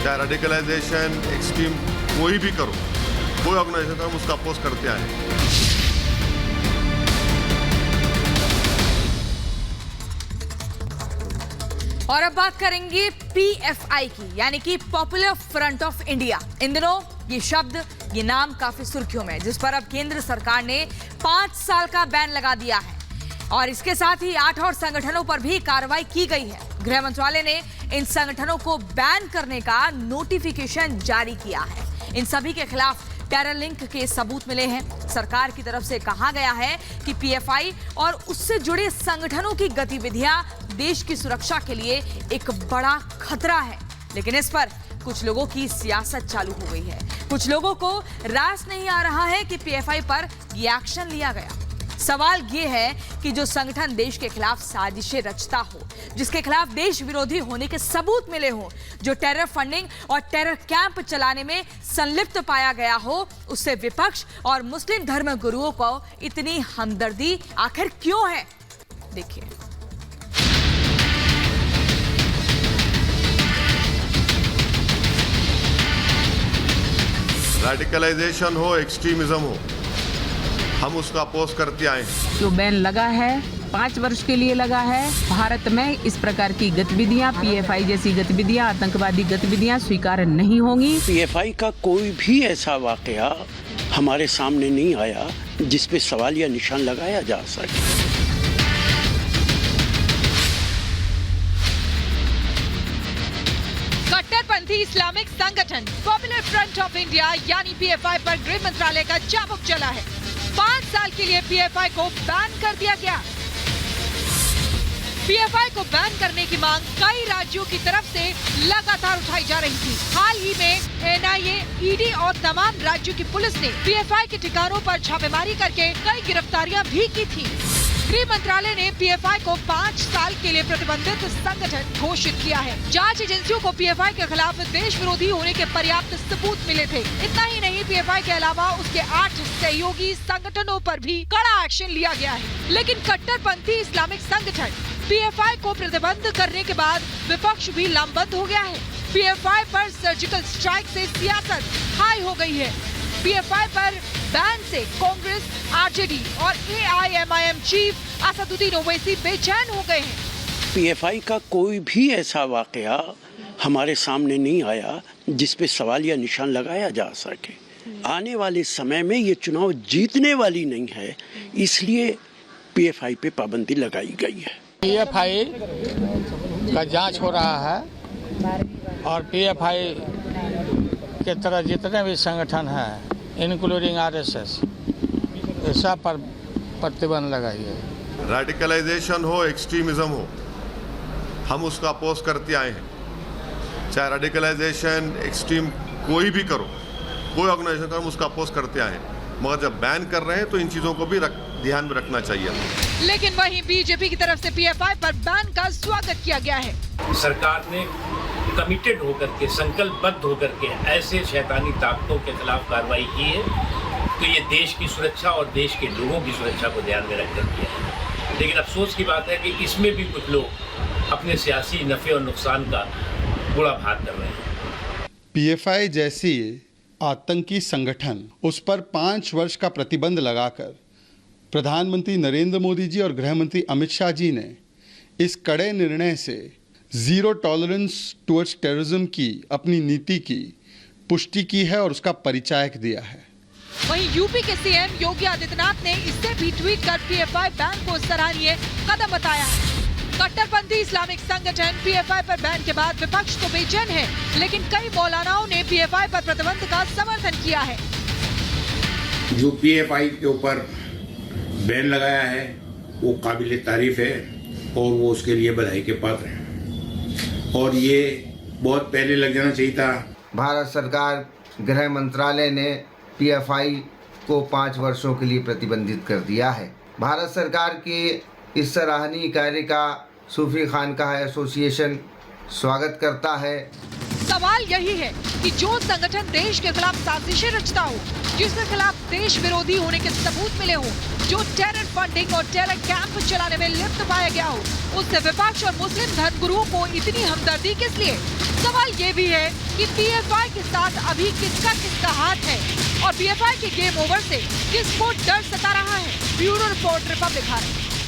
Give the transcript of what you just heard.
चाहे radicalisation extreme कोई भी करो, कोई ऑर्गेनाइजेशन हम उसका अपोज करते आए हैं। और अब बात करेंगे पीएफआई की, यानी कि पॉपुलर फ्रंट ऑफ इंडिया। इन दिनों ये शब्द, ये नाम काफी सुर्खियों में है, जिस पर अब केंद्र सरकार ने 5 साल का बैन लगा दिया है और इसके साथ ही 8 और संगठनों पर भी कार्रवाई की गई है। गृह मंत्रालय ने इन संगठनों को बैन करने का नोटिफिकेशन जारी किया है। इन सभी के खिलाफ टेरर लिंक के सबूत मिले हैं। सरकार की तरफ से कहा गया है कि पीएफआई और उससे जुड़े संगठनों की गतिविधियां देश की सुरक्षा के लिए एक बड़ा खतरा है। लेकिन इस पर कुछ लोगों की सियासत चालू हो गई है। कुछ लोगों को रास नहीं आ रहा है कि पीएफआई पर ये एक्शन लिया गया। सवाल ये है कि जो संगठन देश के खिलाफ साजिशें रचता हो, जिसके खिलाफ देश विरोधी होने के सबूत मिले हो, जो टेरर फंडिंग और टेरर कैंप चलाने में संलिप्त पाया गया हो, उससे विपक्ष और मुस्लिम धर्म गुरुओं को इतनी हमदर्दी आखिर क्यों है? देखिए। रेडिकलाइजेशन हो, एक्सट्रीमिज्म हो, हम उसका अपोज करते आए हैं। जो बैन लगा है 5 वर्ष के लिए लगा है। भारत में इस प्रकार की गतिविधियां, पीएफआई जैसी गतिविधियां, आतंकवादी गतिविधियां स्वीकार नहीं होंगी। पीएफआई का कोई भी ऐसा वाकया हमारे सामने नहीं आया जिस पे सवाल या निशान लगाया जा सके। कट्टरपंथी इस्लामिक संगठन पॉपुलर फ्रंट ऑफ इंडिया यानी पीएफआई पर गृह मंत्रालय का चाबुक चला है। 5 साल के लिए पीएफआई को बैन कर दिया गया। पीएफआई को बैन करने की मांग कई राज्यों की तरफ से लगातार उठाई जा रही थी। हाल ही में एनआईए, ईडी और तमाम राज्यों की पुलिस ने पीएफआई के ठिकानों पर छापेमारी करके कई गिरफ्तारियां भी की थी। गृह मंत्रालय ने पीएफआई को 5 साल के लिए प्रतिबंधित संगठन घोषित किया है। जांच एजेंसियों को पीएफआई के खिलाफ देश विरोधी होने के पर्याप्त सबूत मिले थे। इतना ही नहीं, पीएफआई के अलावा उसके 8 सहयोगी संगठनों पर भी कड़ा एक्शन लिया गया है। लेकिन कट्टरपंथी इस्लामिक संगठन पीएफआई को प्रतिबंध करने के बाद विपक्ष भी लामबंद हो गया है। पीएफआई पर सर्जिकल स्ट्राइक से सियासत हाई हो गई है। पीएफआई पर बैन से कांग्रेस, आरजेडी और एआईएमआईएम चीफ असदुद्दीन ओवैसी बेचैन हो गए हैं। पीएफआई का कोई भी ऐसा वाकया हमारे सामने नहीं आया जिस पे सवाल या निशान लगाया जा सके। आने वाले समय में ये चुनाव जीतने वाली नहीं है, इसलिए पीएफआई पे पाबंदी लगाई गई है। पीएफआई का जांच हो रहा है और पीएफआई के तरह जितने भी संगठन हैं, इंक्लूडिंग आरएसएस, सब पर प्रतिबंध लगाई है। रेडिकलाइजेशन हो, एक्सट्रीमिज्म हो, हम उसका अपोज करते आए हैं। चाहे रेडिकलाइजेशन एक्सट्रीम कोई भी करो, कोई ऑर्गेनाइजेशन हम उसका अपोज करते आए हैं। मगर जब बैन कर रहे हैं तो इन चीजों को भी ध्यान में रखना चाहिए। लेकिन वहीं बीजेपी की तरफ से पीएफआई पर बैन का स्वागत किया गया है। सरकार ने कमिटेड होकर के, संकल्पबद्ध होकर के ऐसे शैतानी ताकतों के खिलाफ कार्रवाई की है, तो ये देश की सुरक्षा और देश के लोगों की सुरक्षा को ध्यान में रखकर किया है। लेकिन अफसोस की बात है कि इसमें भी कुछ लोग अपने सियासी नफे और नुकसान का बुरा भाग कर रहे हैं। पीएफआई जैसी आतंकी संगठन, उस पर 5 वर्ष का प्रतिबंध लगाकर प्रधानमंत्री नरेंद्र मोदी जी और गृह मंत्री अमित शाह जी ने इस कड़े निर्णय से जीरो टॉलरेंस टुवर्ड्स टेररिज्म की अपनी नीति की पुष्टि की है और उसका परिचायक दिया है। वहीं यूपी के सीएम योगी आदित्यनाथ ने इससे भी ट्वीट कर पीएफआई बैन को सराहनीय कदम बताया है। कट्टरपंथी इस्लामिक संगठन पीएफआई पर बैन के बाद विपक्ष तो बेचैन है, लेकिन कई मौलानाओं ने पीएफआई पर प्रतिबंध का समर्थन किया है। जो पीएफआई के ऊपर बैन लगाया है वो काबिल तारीफ है और वो उसके लिए बधाई के पात्र हैं, और ये बहुत पहले लग जाना चाहिए था। भारत सरकार गृह मंत्रालय ने पीएफआई को 5 वर्षों के लिए प्रतिबंधित कर दिया है। भारत सरकार के इस सराहनीय कार्य का सूफी खानकाह एसोसिएशन स्वागत करता है। सवाल यही है कि जो संगठन देश के खिलाफ साजिशें रचता हो, जिसके खिलाफ देश विरोधी होने के सबूत मिले हो, जो टेरर फंडिंग और टेरर कैंप चलाने में लिप्त पाया गया हो, उससे विपक्ष और मुस्लिम धर्मगुरुओं को इतनी हमदर्दी किस लिए? सवाल ये भी है कि पीएफआई के साथ अभी किसका हाथ है और पीएफआई के गेम ओवर से किसको डर सता रहा है? Bureau report, Republic Bharat.